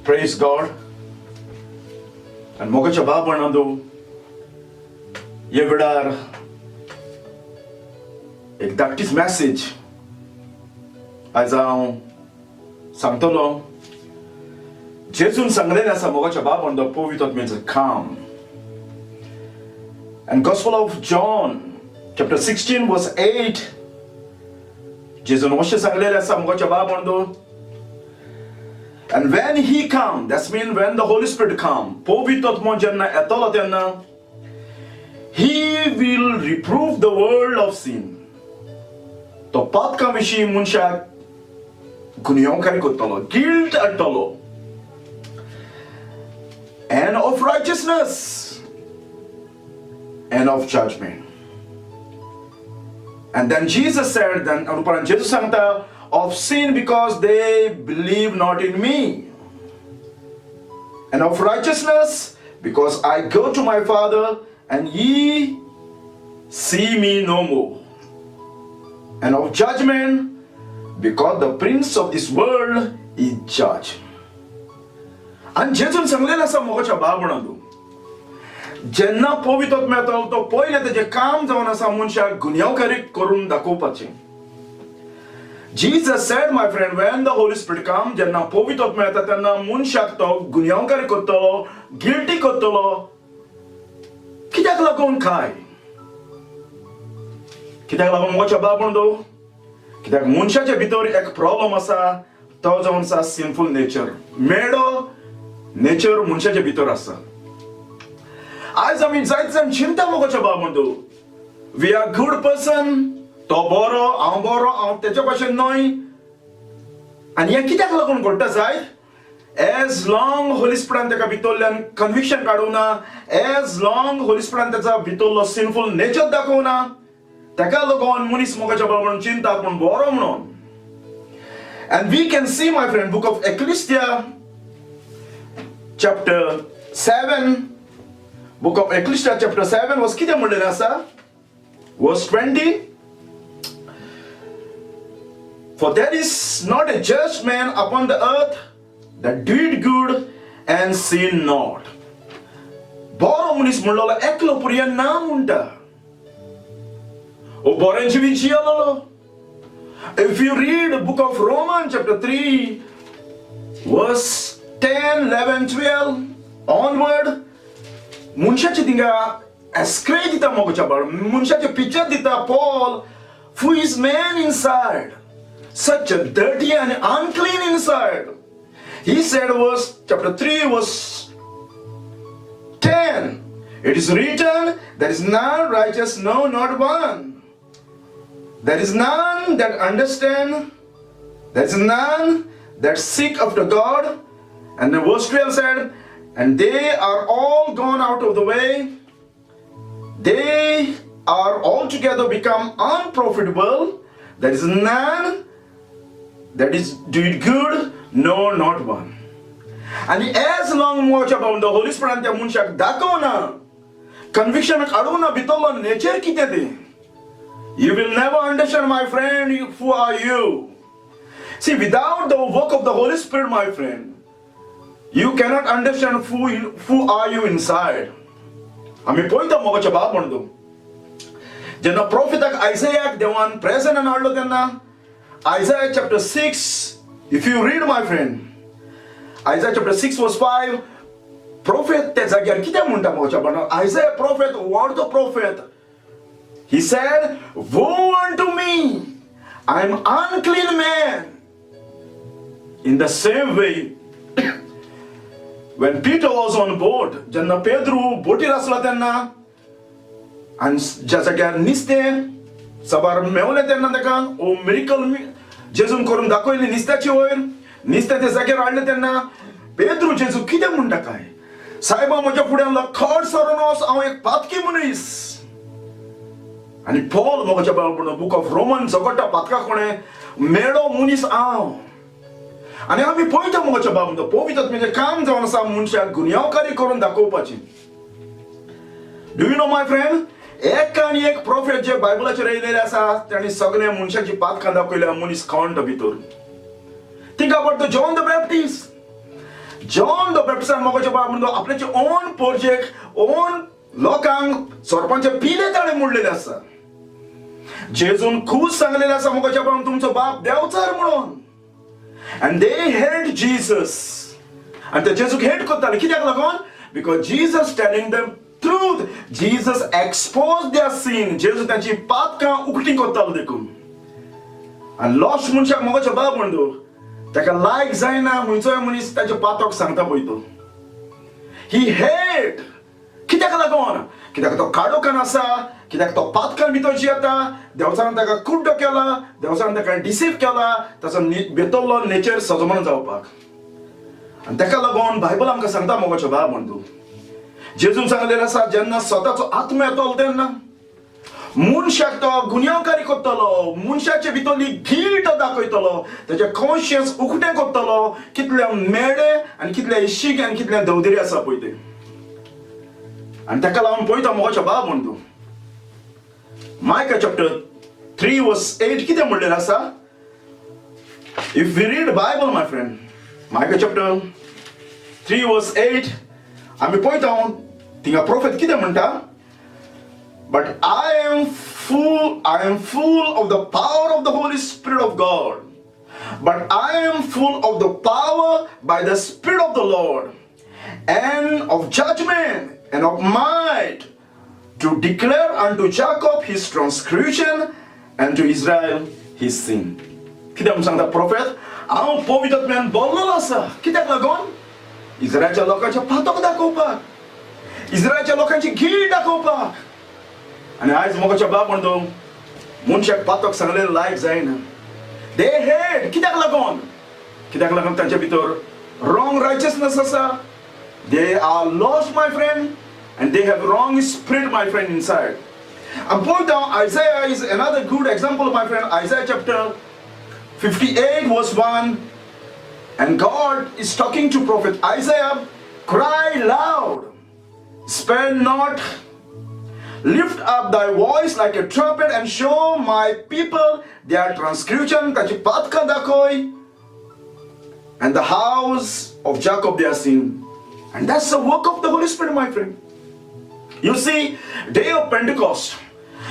Praise God. And mogacha babanadu yevidar ek daktis message as samtolo Jesus sanglena sa mogacha babando Povit Atmo means calm. And Gospel of John chapter 16 verse 8 Jesus moshe sanglena sa mogacha babando. And when he come, that means when the Holy Spirit come, Povit Atmo janna etola tenna, he will reprove the world of sin. To patka vishi munsha gunyong kari kotolo, guilt atolo, and of righteousness, and of judgment. And then Jesus said, then anuparan Jesus sangta, of sin because they believe not in me, and of righteousness because I go to my Father and ye see me no more, and of judgment because the prince of this world is judged. And Jesus sanglena sa mogacha babunadu jenna Povit Atmo to poile te je kam jawana sa munsha gunyaw kari korun dakopache. Jesus said, my friend, when the Holy Spirit comes, janna Povit Atmo tanna munsha to gunyaw kari kotolo, guilty kotolo, kitak lagon kai. Kitak lagon mogacha babunadu kitak munsha je bitori ek problem asa to jawan sa sinful nature. Medo nature munsha je bitor asa. As I mean, zaitsam chinta mogacha babunadu. We are good person. To boro, techo passion noi. And ya kitak lagun golta zai. As long Holy Spirit anta ka bitollan conviction kaduna, as long Holy Spirit anta sa bitollo sinful nature dakona, taka lagon munis mogacha babun chinta pun boro mno. And we can see, my friend, book of Ecclesia, chapter 7. Book of Ecclesia, chapter 7 was kita muldenasa, verse 20. For there is not a just man upon the earth that doeth good and sin not. Boro munis mulala eklo puriyan namunta. O boren chivichialolo. If you read the book of Romans chapter 3, verse 10, 11, 12 onward, munsha chitinga ascrate dita mogochabar, munsha che picture dita Paul, who is man inside, such a dirty and unclean inside. He said, verse chapter 3, verse 10, it is written, there is none righteous, no, not one. There is none that understand, there is none that seek after God. And then verse 12 said, and they are all gone out of the way. They are altogether become unprofitable. There is none that is doing good, no, not one. And as long watch about the Holy Spirit ante munshak dakona, conviction kaduna bitolo nature kitade. You will never understand, my friend, who are you. See, without the work of the Holy Spirit, my friend, you cannot understand who are you inside. Ami pointa mogacha babondu. Jana prophet Isaiah dewan present and allo denna. Isaiah chapter 6, if you read, my friend, Isaiah chapter 6 verse 5, prophet tezagyar kita munta mogacha bana. Isaiah prophet, word the prophet. He said, woe unto me, I am unclean man. In the same way, when Peter was on board, Janna Pedro boti rasla and jazagar niste sabar meole tenna deka o miracle Jesus korum dakoili nista chiwoin nista te zagar alne tenna Pedro Jesus kide munda kai saiba moja pudanla third soronos aw ek patki munis. And Paul mogacha babuna book of Romans zogota patka kone medo munis aw. And I have a point of mogacha babuna Povit Atmo kam jawana sa munsha gunyaw kari korun dakopachi. Do you know, my friend? एक आणि एक profit जे बायबलाचे राहिलेले असा त्यांनी सगळे मनशाची पात खांदा कोयला मनीस काउंट भितर. Think about the John the Baptist. John the बॅप्टिस्टान मोगाच्या बाब म्हणतो आपल्याचे ओन प्रोजेक्ट ओन लोकांक सरपंच पिले ताणे मोडलेले आसा. जेजून खुश सांगलेले आसा मोगाच्या बाब तुमचो बाप देवचार म्हणून. And they hate Jesus. And ते जेजूक हेट करताले कित्याक लागून? Because Jesus telling them truth. Jesus exposed their sin. जेजू त्यांची पातकां उक्ती करतालो देखून. आणि लॉस्ट मनशाक मोगाच्या बाब म्हणतो ताका लायक जायना खंयचोय मनीस ताचे पातक सांगता पळय तो. ही हेट कित्याक लागून? कित्याक तो काडोकान आसा, कित्याक तो पातकां भितर जियेता, देवचारान ताका कुड्डो केला, देवचारान ताका डिसीव केला, ताचो भितरलो नेचर सजमन जावपाक. आनी ताका लागून बायबल आमकां सांगता मोगाचो बाब म्हणतो जेजून सांगलेलें आसा जेन्ना स्वताचो आत्मो येतलो तेन्ना मनशाक तो गुन्यांवकारी करतलो, मनशाचे भितरली गिल्ट दाखयतलो, ताचे कॉन्शियन्स उकतें करतलो कितले मेडे आनी कितले इश्शीक आनी कितले दवदरी आसा पळय ते. आनी ताका लागून पळयता मोगाचो बाब म्हणतो Micah chapter 3 verse 8 कितें म्हणलेलें आसा? If we read Bible my friend, Micah chapter 3 verse 8 आमी पळयता थिंगा प्रोफेट कितें म्हणटा? But I am full of the power of the Holy Spirit of God. But I am full of the power by the Spirit of the Lord, and of judgment and of might, to declare unto Jacob his transgression and to Israel his sin. कित्याक सांगता prophet हांव पवित आत्म्यान भरलेलो आसा. कित्याक लागून? इस्रायलच्या लोकांचे पातक दाखोवपाक, इस्रायलच्या लोकांची गिल्ट दाखोवपाक. आनी आयज मोगाचो बाब म्हणतो मनशाक पातक सांगलेलें लायक जायना. दे हेट कित्याक लागून? कित्याक लागून तांचे भितर रॉंग रायचियसनेस आसा. They are lost my friend and they have wrong spirit my friend inside. And point down Isaiah is another good example my friend. Isaiah chapter 58 verse 1, and God is talking to prophet Isaiah, cry loud, spare not, lift up thy voice like a trumpet and show my people their transgression, tachi patka dakoy, and the house of Jacob their sin. And that's the work of the Holy Spirit my friend. You see, day of Pentecost,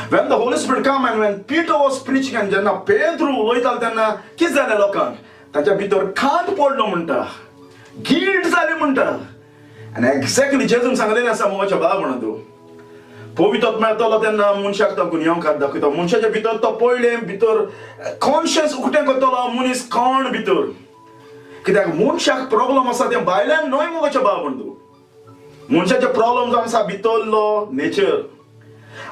when the Holy Spirit came and when Peter was preaching and jenna Pedro loital tenna किस जाले लोकांक ताच्या भितर खांत पडलो म्हणटा, guilt जाली म्हणटा. आनी एक्झॅक्टली जेजून सांगलेलें आसा मोगाचो बाब म्हणतो पवित आत्मा येतलो तेन्ना मनशाक तो गुन्यांवकार दाखयता. मनशाच्या भितर तो पयले भितर कॉन्शियन्स उकतें करतलो मनीस कोण भितर. कित्याक मनशाक प्रॉब्लम आसा तें भायल्यान न्हय मोगाचो बाब म्हणतो. मनशाचे प्रॉब्लेम जावन आसा भितरलो नेचर.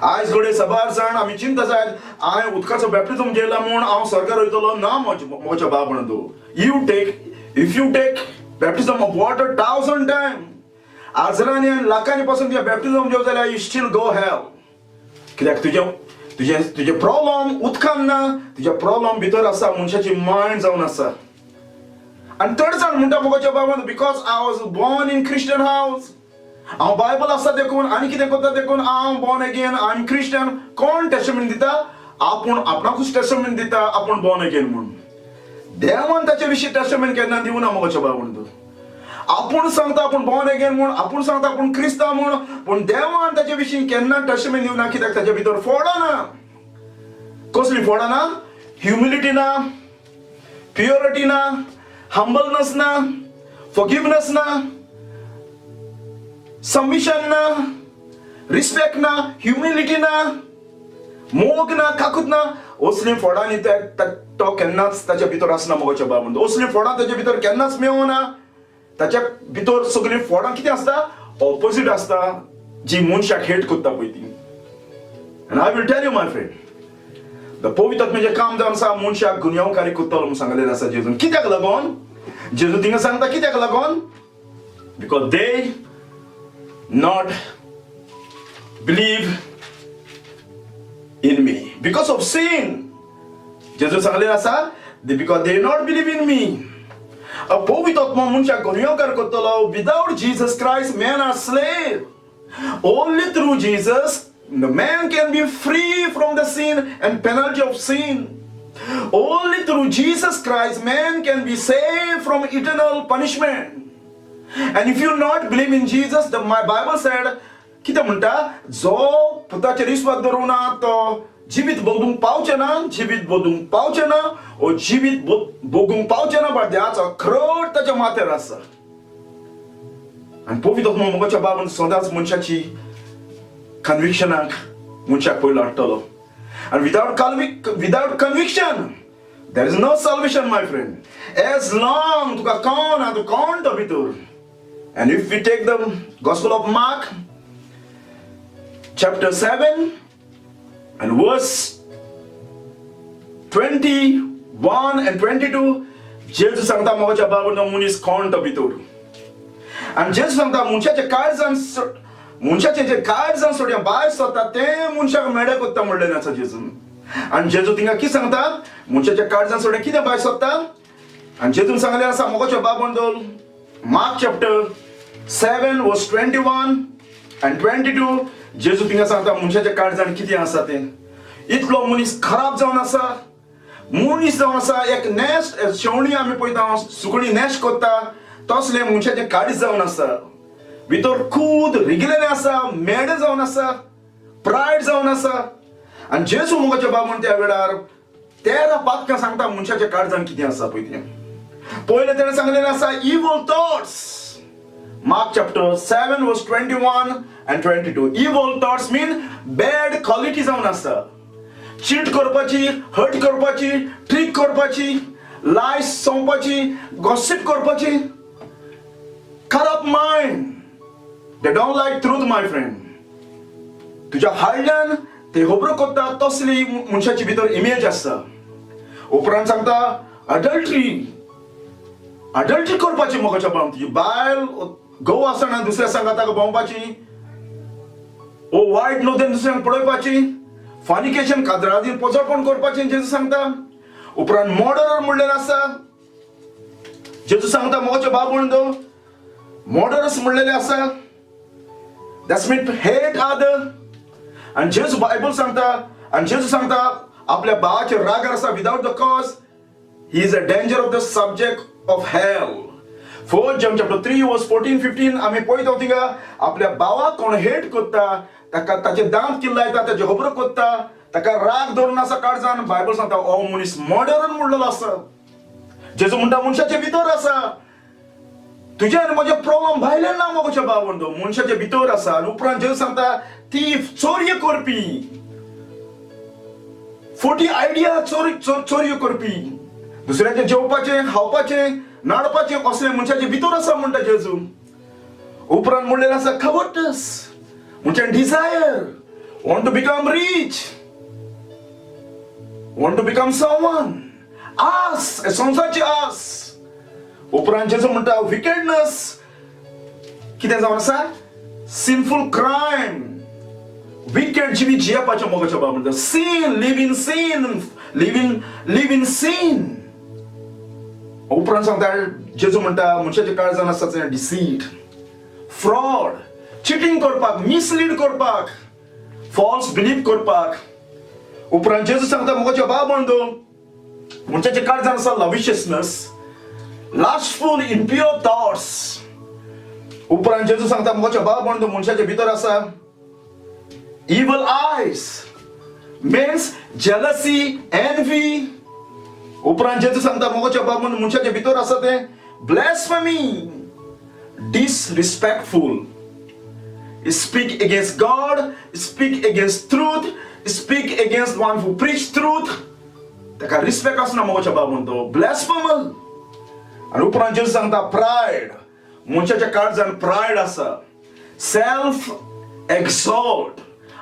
आयज घडये सबार जाण आमी चिंता जायत हांवें उदकाचो बॅप्टिजम घेतला म्हूण हांव स्वर्गार वयतलो ना मोगाचो बाब म्हणतो. If you take baptism of water 1000 time हजारांनी आनी लाखांनी पासून तुवें बॅप्टिजम घेवं जाल्यार यू स्टील गो हेल. कित्याक तुजे प्रॉब्लेम उदकान ना, तुजे प्रॉब्लेम भितर आसा मनशाची मायंड जावन आसा. आनी थोडे जाण म्हणटा मोगाचो बाब because I was born in Christian हावस, हांव बायबल आसा देखून आनी कितें करता देखून हांव born again, I am Christian. कोण टेस्टमेंट दिता? आपूण आपणाकूच टेस्टमेंट दिता आपूण बॉर्न अगेन म्हणून. देवान ताचे विशीं टेस्टमेंट केन्ना दिवना मोगाचो बाब म्हणतो. आपूण सांगता आपूण बॉर्न अगेन म्हूण, आपूण सांगता आपूण क्रिस्तांव म्हूण, पूण देवान ताचे विशीं केन्ना टेस्टमेंट दिवना. कित्याक ताचे भितर फोडां ना. कसली फोडां ना? ह्युमिलिटी ना, प्युरिटी ना, हंबलनेस ना, फॉरगिवनेस ना, सबमिशन ना, रिस्पेक्ट ना, ह्युमिलिटी ना, मोग ना, काकूत ना. असली फोडांनी तो केन्नाच ताच्या भितर आसना मोगाचो बाब म्हणतो. असली फोडां ताच्या भितर केन्नाच मेवना. ताच्या भितर सगळीं फोडां कितें आसता? ऑपोजीट आसता, जी मनशाक हेट करता पळय ती. आनी I will tell you my friend, द पवित आत्म्याचें काम जावन आसा मनशाक गुन्यांवकारी करतलो म्हणून सांगलेलें आसा जेजून. कित्याक लागून? जेजू थिंगा सांगता कित्याक लागून? Because they not believe in me because of sin. Jesus सांगलेलें आसा because they not believe in me. A Pavit आत्मा मनशाक गुन्यांवकार करतलो. Without Jesus Christ men are slave. Only through Jesus the man can be free from the sin and penalty of sin. Only through Jesus Christ man can be saved from eternal punishment. And if you not believe in Jesus, my Bible said, कितें म्हणटा, जो पुताचेर विश्वास दवरना तो जिवीत भोगूंक पावचे ना, जिवीत भोगूंक पावचे ना, ओ जिवीत भोगूंक पावचे ना, पण देवाचो खरोट ताच्या माथ्यार आसा. आनी पवित्र आत्मो मोगाच्या बाबान सदांच मनशाची कन्विक्शनाक मनशाक पयलो हाडटलो. And without conviction, there is no salvation, my friend. As long तुका कोण आहा, तूं कोण तो भितर. And if we take the Gospel of Mark, chapter 7 and verse 21 and 22, Jesus सांगता मोगाच्या बाबान मनीस कोण तो भितर. And Jesus सांगता मनशाचे जे काळजान सोडून भायर सरता ते मनशाक मेळे कोत्ता म्हणलें आसा जेजून. आनी जेजू तिंगा कितें सांगता, मनशाच्या काळजान सोडून कितें भायर सरता. आनी जेजून सांगलें आसा मोगाच्या बाबान मार्क चॅप्टर 7 वर्स 21 and 22, जेजू तिंगा सांगता मनशाच्या काळजान कितें आसा तें. इतलो मनीस खराब जावन आसा, मनीस जावन आसा, एक नेस्ट शेवणी आमी पळयता सुकणी नेस्ट कोत्ता तसलें मनशाचें काळीज जावन आसा. भितर खूद रिगिलेलें आसा, मेडे जावन आसा, प्रायड जावन आसा. आनी जेजू मोगाच्या बाबान त्या वेळार 13 पातकां सांगता मनशाच्या काळजान कितें आसा पळय तें. पयलें तेणें सांगलेलें आसा evil thoughts. Mark chapter 7 verse 21 and 22. Evil thoughts mean bad quality जावन आसा. चीट करपाची, हर्ट करपाची, ट्रिक करपाची, लायस सोंवपाची, गॉसिप करपाची. Corrupt mind. They don't like truth, my friend. तुझ्या हाडल्यान ते होबरो कोत्ता तसली मनशाची भितर इमेज आसा. उपरांत सांगता अडल्ट्री करपाची मोगाच्या बाबान. तुजी बायल घोव आसतना दुसऱ्या सांगात ताका भोंवपाची, ओ वायट नोदरेन दुसऱ्यांक पळोवपाची, फॉर्निकेशन काजरादीन पोजळपण करपाचें जेजू सांगता. उपरांत मर्डरर म्हणलेलें आसा. जेजू सांगता मोगाच्या बाबान मर्डरर्स म्हणलेले आसा. That's mean to hate other. And Jesus Bible सांगता, and Jesus सांगता आपल्या भावाचे रागार आसा without the cause, he is a danger of the subject of hell. 4 John chapter 3 verse 14-15 आम्ही पळयता थिंगा आपल्या भावाक कोण हेट कोत्ता, ताका ताचे दांत किल्लायता, ताचे होबरो कोत्ता, ताका राग धरून आसा काळजान. बायबल सांगता ओ मनीस मर्डरर म्हणलेलो आसा. जेजू म्हणटा मनशाचे भितर आसा. तुझे आनी म्हजे प्रॉब्लेम भायल्यान ना मोगाच्या बाबान, मनशाच्या भितर आसा. आनी उपरांत जेजू सांगता थीफ, चोरये करपी, फोटी आयडिया चोरयो करपी, दुसऱ्याचे जेवपाचें, खावपाचें, नाडपाचें असलें मनशाचे भितर आसा म्हणटा जेजू. उपरांत म्हणलेलें आसा कवटस, म्हणजे desire, want to become rich, want to become someone, आस, संसारची आस. उपरांत जेजू म्हणटा विकेडनेस, कितें जावन आसा, सिनफुल क्रायम, विकेड जिवीत जियेवपाचें मोगाच्या बाबा म्हणटा. Sin, live in sin. उपरांत सांगता जेजू म्हणटा मनशाच्या काळजान आसा तें डिसीट, फ्रॉड, चिटींग करपाक, मिसलीड करपाक, फॉल्स बिलीव करपाक. उपरांत जेजू सांगता मोगाच्या बाबा म्हणटा मनशाच्या काळजान आसा लविशियसनेस, lustful, impure thoughts. उपरांत जेजू सांगता मोगाच्या बाबा म्हणटा मनशाच्या भितर आसा evil eyes, means jealousy, envy. उपरांत जेजू सांगता मोगाच्या बाबा म्हणटा मनशाच्या भितर आसा ते blasphemy, disrespectful, speak against God, speak against truth, speak against one who preach truth. ताका रिस्पेक्ट आसना मोगाच्या बाबा म्हणटा blasphemous. आणि उपरांत जेजू सांगता प्रायड, मनशाच्या काळजान प्रायड आसा. सेल्फ एक्सॉल्ट,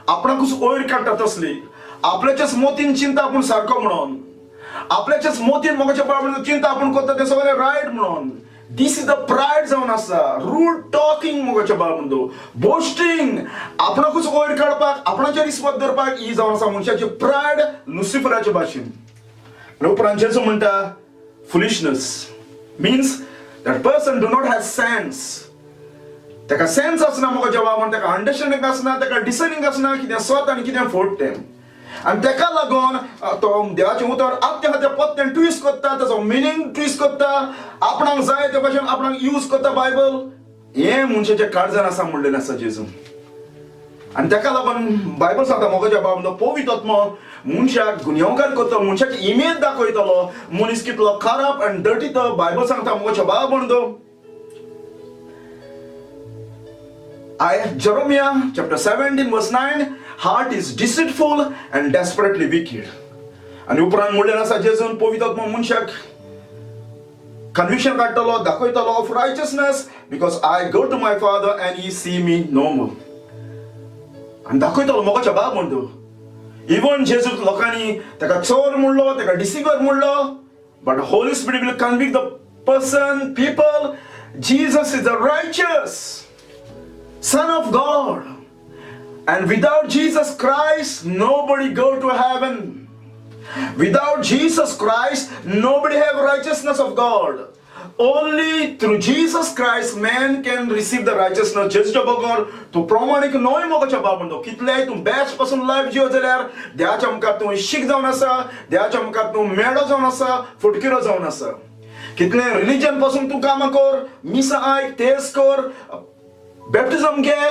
आपणाकूच वयर काडटा तसली, आपल्याच्याच मोतीन चिंता आपूण सारको म्हणून, आपल्याच्याच मोतीन मोगाच्या बाबा चिंता आपूण करता तें सगळें रायट म्हणून. दिस इज द प्रायड जावन आसा. रूड टॉकिंग मोगाच्या बाबा म्हणटा, बोस्टिंग, आपणाकूच वयर काडपाक, आपणाचेर विस्वास धरपाक, ही जावन आसा मनशाची प्रायड लुसिफराचे भाशेन. आणि उपरांत जेजू म्हणटा foolishness, means that person do not have sense. ताका सेन्स आसना मोगाच्या बाबान, ताका अंडरस्टँडिंग आसना, ताका डिसर्निंग आसना कितें सत आनी कितें फोट तें. आनी ताका लागून तो देवाचें उतर आत्या पत्त्यान ट्विस्ट करता, ताचो मिनींग ट्विस्ट करता, आपणाक जाय ते भाशेन आपणाक यूज करता बायबल. हे मनशाचे काळजान आसा म्हणलेलें आसा जेजून. आनी ताका लागून बायबल सांगता मोगाच्या बाबतींत पोवीत आत्मो मनशाक गुन्यांवकार करता, मनशाक इमेज दाखयतलो, मनीस कितलो खराब आनी डर्टी तो बायबल सांगता मोगाच्या बाबतींत. Jeremiah chapter 17 verse 9, heart is deceitful and desperately wicked. आणि उपरांत म्हणलेलें आसा जेजून पोवीत आत्मो मनशाक conviction काडटलो, दाखयतलो of righteousness because I go to my father and he see me no more. आणि दाखयतलो मोगाच्या बाबतींत. इवन जेजूक लोकांनी ताका चोर म्हणलो, ताका डिसिवर म्हणलो, but Holy Spirit will convict the person, people. Jesus is the righteous Son of God, and without Jesus Christ nobody go to heaven. Without Jesus Christ nobody have righteousness of God. Only through Jesus Christ man can receive the righteousness. जेजूच्या बगर तूं प्रामाणीक नोय मोगाच्या बाबतींत कितलेय तूं best पासून life जियो जाल्यार देवाच्या मुखार तूं शीक जावन आसा, देवाच्या मुखार तूं मेडो जावन आसा, फुटकिरो जावन आसा. कितले रिलीजन पासून तूं कामां कर, मिसा आयक, तेज कर, बॅप्टिझम घे,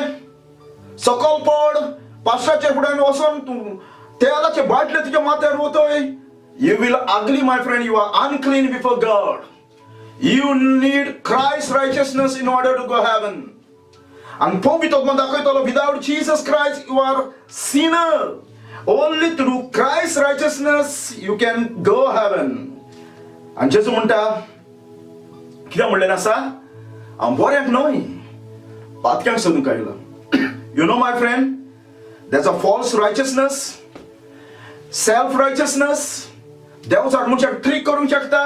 सकल पड, पास्टाच्या फुड्यान वचून तूं तेलाचे बाटले तुज्या माथ्यार वतय, you will ugly, my friend, you are unclean before God. You need Christ's righteousness in order to go heaven. And Povit Atmo dakhoitolo, without Jesus Christ you are sinner. Only through Christ's righteousness you can go heaven. And जेजू म्हणटा कितें म्हणलेलें आसा, हांव बऱ्याक न्हय, पातक्यांक सोदूंक आयलो. You know, my friend, there's a false righteousness, self-righteousness. Devchar मनशाक trick करूंक शकता.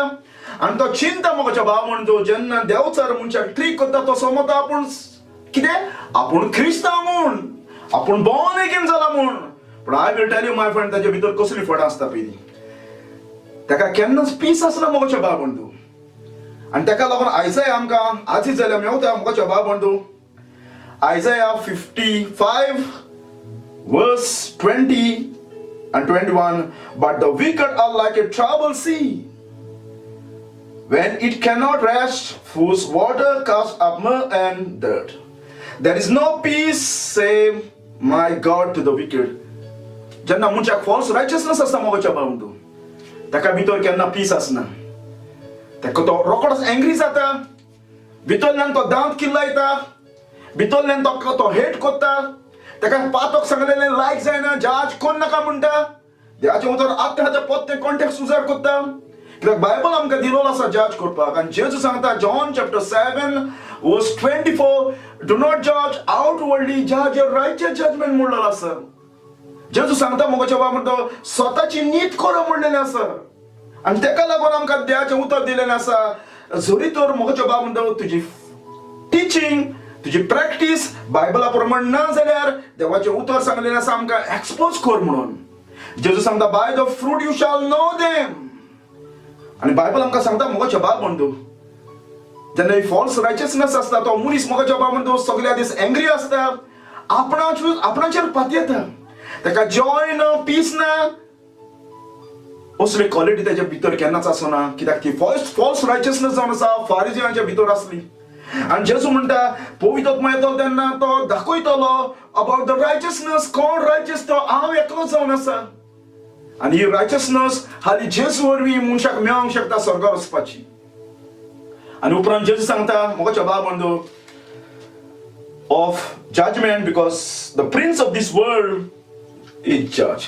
आनी तो चिंता मोगाच्या भाव म्हणतो जेन्ना देवचार मनशाक ट्रीक करता तो समजता आपूण कितें, आपूण क्रिस्तांव म्हूण, आपूण born again जाला म्हूण. पण I will tell you my friend, ताचे भितर कसली फळां आसता पयलीं. ताका केन्नाच पीस आसना मोगाच्या भाव म्हणतो. आनी ताका लागून आयसाया आमकां आजीच जाल्यार मेवता मोगाच्या भाव म्हणतो. Isaiah 55 verse 20 and 21, but the wicked are like a troubled sea, when it cannot rest, whose water casts up mud and dirt. There is no peace, say my God, to the wicked. जेन्ना मनशाक false righteousness आसता मोगाच्या बाबतींत, ताका भितर केन्ना piece आसना. ताका तो रोखडोच एंग्री जाता, भितरल्यान तो दांत किल्लायता, भितरल्यान तो हेट करता, ताका पातोक सांगलेलें लायक जायना, जज कोण नाका म्हणटा, देवाचें उतर आत्ताच्या पत्ते कॉन्टेक्स्ट उजार करता. कित्याक बायबल आमकां दिलेलो आसा जज करपाक. आनी जेजू सांगता John chapter 7 verse 24, do not जज आउटवर्डली, जज युअर रायचियस जजमेंट म्हणलेलो आसा. जेजू सांगता मोगाच्या बाबतींत स्वताची नीत कर म्हणलेलें आसा. आनी ताका लागून आमकां देवाचें उतर दिलेलें आसा. जरी तर मोगाच्या बाबतींत तुजी टिचींग, तुजी प्रॅक्टीस बायबला प्रमाण ना जाल्यार देवाचें उतर सांगलेलें आसा आमकां एक्सपोज कर म्हणून. जेजू सांगता by the fruit you shall know them. आनी बायबल आमकां सांगता मोगाच्या बाबतींत जेन्ना फॉल्स रायचियसनेस आसता तो मनीस मोगाच्या बाबतींत सगळ्या दीस एंग्री आसता, आपणाचेर पातयेता, ताका जॉय ना, पीस ना, असली क्वॉलिटी ताच्या भितर केन्नाच आसना. कित्याक ती फॉल्स रायचियसनेस जावन आसा फारिजियांच्या भितर आसली. आनी जेजू म्हणटा पोवीत आत्मो येतलो तेन्ना तो दाखयतलो अबाउट द रायचियसनेस, कोण रायचियस तो हांव एकलोच जावन आसा. आनी ही रायचियसनेस हाली जेजू वरवीं मनशाक मेळोंक शकता स्वर्गार वचपाची. आनी उपरांत जेजू सांगता मोगाच्या बाबतींत of judgement, because the prince of this world is जज.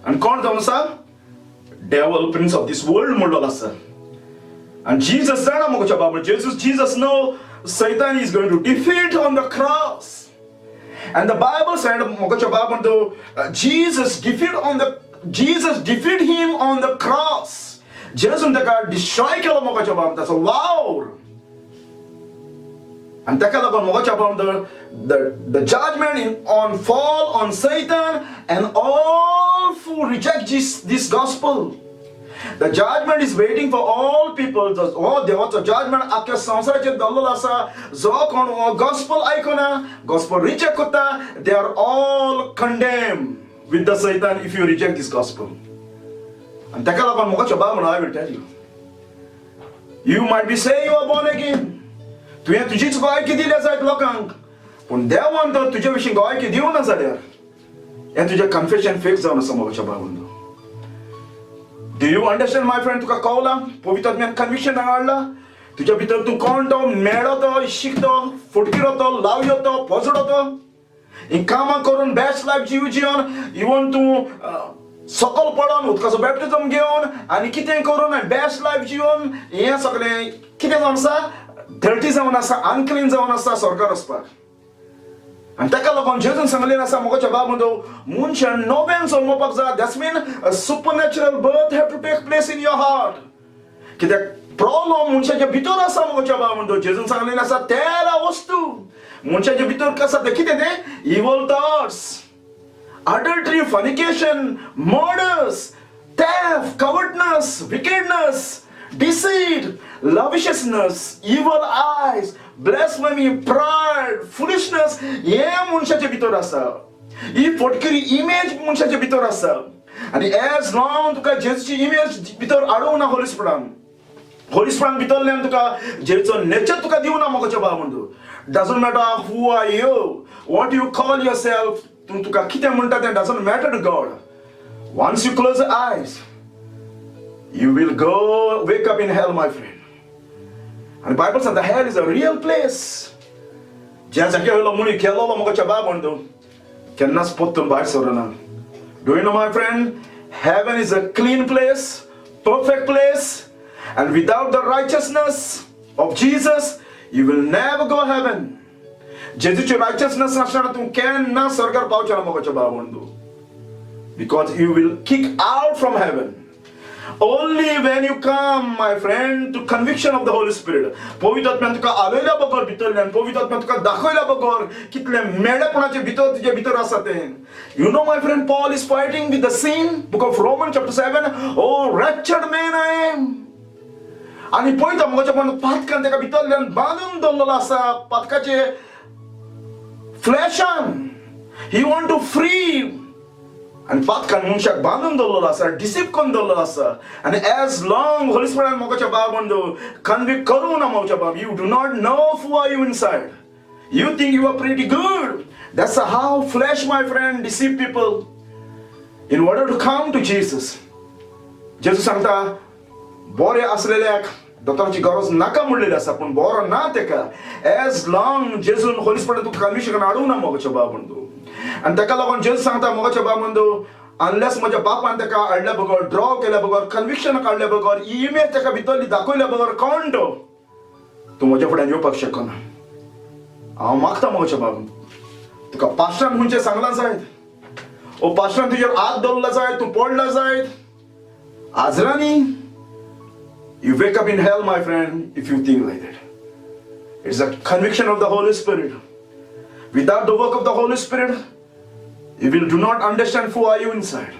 आनी कोण जावन आसा, devil prince of this world म्हणलेलो आसा. And Jesus जाणा मोगाच्या बाबतींत, Jesus know Satan is going to defeat on the cross. And the Bible said मोगाच्या बाबतींत Jesus defeat him on the cross. जेजून ताका डिस्ट्रॉय केलो मोगाच्या बाबतींत. So wow. आनी ताका लागून मोगाच्या बाबतींत the judgment on fall on Satan and all who reject this gospel. The judgment is waiting for all people. देवाचो judgment आख्या संवसाराचेर दवरलेलो आसा. जो कोण gospel आयकना, gospel reject करता, they are all condemned with the Satan if you reject this gospel. And ताका लागून मोगाच्या बाबतींत I will tell you, you might be say you are born again. तुवें तुजीच गोंयकी दिल्या जायत लोकांक, पूण देवान तर तुजे विशीं गोंयकी दिवना जाल्यार हें तुजें कन्फेशन फेक जावन आसा मोगाच्या भावंदो. Do you understand my friend? तुका कळला? पवित्र आत्म्यान कन्विक्शन हाडला तुज्या भितर. तूं कोण तो? मेळो तो, शिकतो, फुटकिरो तो, लावयो तो, पोजडो तो, ही कामां करून बेस्ट लायफ जिवन इवन तूं सकल पडोन उदकाचो बॅप्टिजम घेवन आनी कितें करून बेस्ट लायफ जिवन हें सगळें कितें जावन आसा? धर्टी जावन आसा, अनक्लीन जावन आसा स्वर्गार वचपाक. आनी ताका लागून जेजून सांगलेलें आसा मोगाच्या बाबंदो, मनशान नव्यान जल्मोवपाक जाय. That's mean a supernatural birth have to take place in your heart. कित्याक प्रॉब्लम मनशाच्या भितर आसा मोगाच्या बाबंदो. जेजून सांगलेलें आसा तेरा वस्तू मनशाच्या भितर आसा ते कितें ते? Evil thoughts, adultery, fornication, murders, theft, covetousness, wickedness, deceit, lasciviousness, evil eyes, blasphemy, pride, foolishness. हे मनशाच्या भितर आसा. ही फटकरी इमेज मनशाच्या भितर आसा. आनी एज लॉंग तुका जेजूची इमेज भितर हाडूंक ना होली स्पिरिटान, होली स्पिरिटान भितरल्यान तुका जेजूचो नेचर तुका दिवना मोगाच्या भावंदो. Doesn't matter who are you, what you call yourself, तुका कितें म्हणटा तें doesn't matter to God. Once you close your eyes you will go wake up in hell, my friend. And the Bible says the hell is a real place. ज्या जाग्यार मुनी गेलोलो मोगाच्या बाबंदो केन्नाच पोत्तून भायर Sarna. Do you know, my friend, heaven is a clean place, perfect place, and without the righteousness of Jesus you will never go heaven. जेजूची righteousness नासतना तूं केन्ना स्वर्गार पावचना मोगाच्या बाबंदो, because you will kick out from heaven. Only when you come, my friend, to conviction of the Holy Spirit. पवित्र आत्म्यान तुका आलयल्या बगर भितरल्यान, पवित्र आत्म्यान तुका दाखयल्या बगर कितले मेळेपणाचे भितर तुजे भितर आसा तें. You know, my friend, Paul is fighting with the sin. Book of Romans chapter 7. Oh, wretched man I am. आनी पळयता मोगाच्या पण पातकान तेका भितरल्यान बांदून दवरलेलो आसा, पातकाचे फ्लॅशान. He want to free. आनी पातकान मनशाक बांदून दवरलेलो आसा, डिसीव करून दवरलेलो आसा. आनी एज लॉंग होली स्पिरिटान मोगाच्या बाबंदो कन्विक्ट करूं ना मोगाच्या बाब, you do not know who are you inside. You think you are pretty good. That's how flesh, my friend, deceive people in order to come to Jesus. जेजू सांगता बरे असलेल्याक दोतोराची गरज नाका म्हणलेली आसा, पूण बरो ना तेका. एज लॉंग जेजून होली स्पिरिटान तुका कन्विक्शन हाडूंक ना मोगाच्या बाबंदो. आनी ताका लागून जेजू सांगता मोगाच्या बाबंदो, अनलेस म्हज्या बापान ताका हाडल्या बगर, ड्रॉ केल्या बगर, कन्विक्शन काडल्या बगर, ही इमेज ताका भितरली दाखयल्या बगर कोण तो, तूं म्हज्या फुड्यान येवपाक शकना. हांव मागता मोगाच्या बाबंदो, तुका पास्टरान खंयचें सांगलां जायत, ओ पास्टरान तुजेर हात दवरला जायत, तूं पडला जायत, आजरांनी. You wake up in hell, my friend, if you think like that. It's a conviction of the Holy Spirit. Without the work of the Holy Spirit, you will do not understand who are you inside.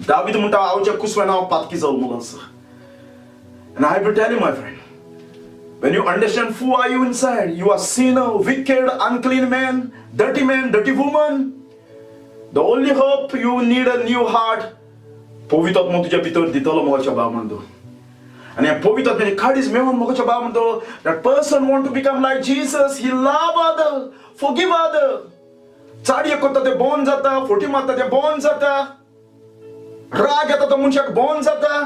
David म्हणटा हांवच्या कुसव्यान हांव पातकी जल्मलो आसा. And I will tell you, my friend, when you understand who are you inside, you are sinner, wicked, unclean man, dirty woman. The only hope, you need a new heart. पवित्र आत्मा तुज्या भितर दितलो मोगाच्या बाबंदो. And a पवित्र आत्म्याची काडीज मेळोन मोगाच्या बाबंदो, that person want to become like Jesus. He love other, forgive other. चाडये करता ते बोन जाता, फोटी मारता ते बोन जाता, राग येता तो मनशाक बोन जाता.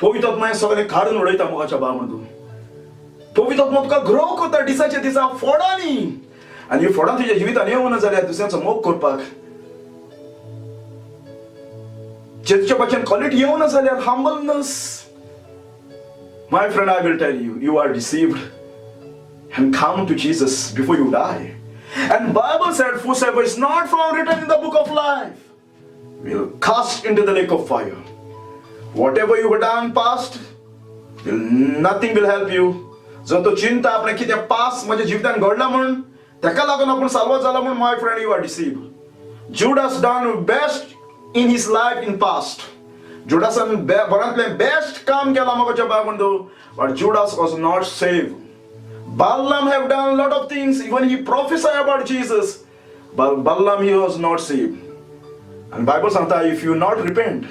पवित्र आत्मा सगळें काडून उडयता मोगाच्या बाबंदो. पवित्र आत्मा तुका ग्रो करता दिसाच्या दिसा फोडांनी. आनी ह्यो फोडां तुज्या जिवितान येवना जाल्यार दुसऱ्याचो मोग करपाक, जेजूच्या भाशेन क्वालिटी येवना जाल्यार humbleness. My friend, I will tell you, you are deceived. And come to Jesus before you die. And Bible said, whosoever is not found written in the book of life will cast into the lake of fire. Whatever you have done past, nothing will help you. जो तो चिंता आपणे कितें पास म्हज्या जिवितान घडला म्हण ताका लागून आपूण साल्वा जाला म्हण, my friend, you are deceived. Judas done best in his life in past. Judasan बरांतलें बेस्ट काम केलां मोगाच्या बाबंदो, but Judas was not saved. Balaam have done a lot of things, even he prophesied about Jesus, but Balaam, he was not saved. And Bible सांगता, if you not repent,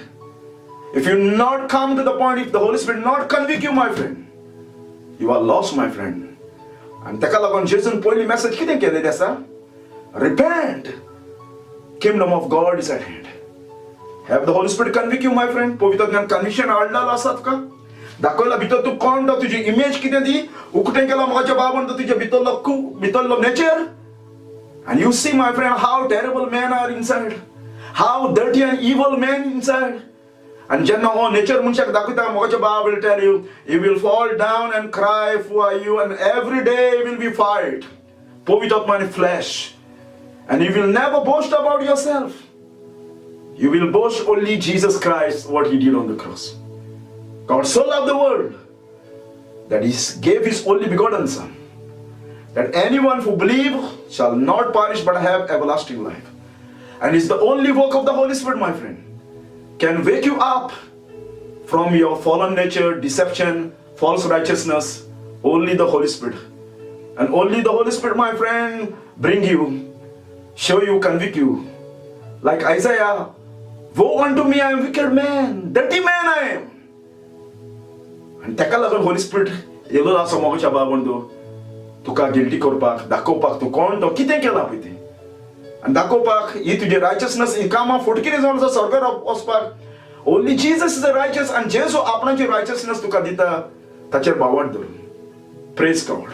if you not come to the point, if the Holy Spirit not convict you, my friend, you are lost, my friend. आनी ताका लागून जेजून पयली message कितें केलेली आसा? Repent, kingdom of God is at hand. Have the Holy Spirit convict you my friend. पवित्र आत्म्यान कन्विक्शन हाडलेलो आसा तुका? दाखयला भितर तूं कोण तो, तुजी इमेज कितें ती उकतें केला म्हाज्या बाबान तो तुज्या भितरलो nature. And you see, my friend, how terrible men are inside, how dirty and evil men inside. And jenna oh nature munshak dakhita mogacha ba will tell you, he will fall down and cry for you, and every day will be fight. Povit Atmo in flesh. And you will never boast about yourself. You will boast only Jesus Christ, what he did on the cross. God so loved the world that he gave his only begotten Son, that anyone who believes shall not perish but have everlasting life. And it's the only work of the Holy Spirit, my friend, can wake you up from your fallen nature, deception, false righteousness. Only the Holy Spirit. And only the Holy Spirit, my friend, bring you, show you, convict you. Like Isaiah, woe unto me, I am wicked man, dirty man I am. And taka लागून Holy Spirit yellow आसा मोगाच्या बाबंदो तुका guilty करपाक, दाखोवपाक तूं कोण तो, कितें केलां पळय तें, आनी दाखोवपाक ही तुजी रायचसनेस ही कामां फुटकिरी जावन आसा स्वर्गार वचपाक. ओन्ली जीसस इज अ रायचस, आनी जेजू आपणाची रायचसनेस तुका दिता, ताचेर बावट धरून. Praise God.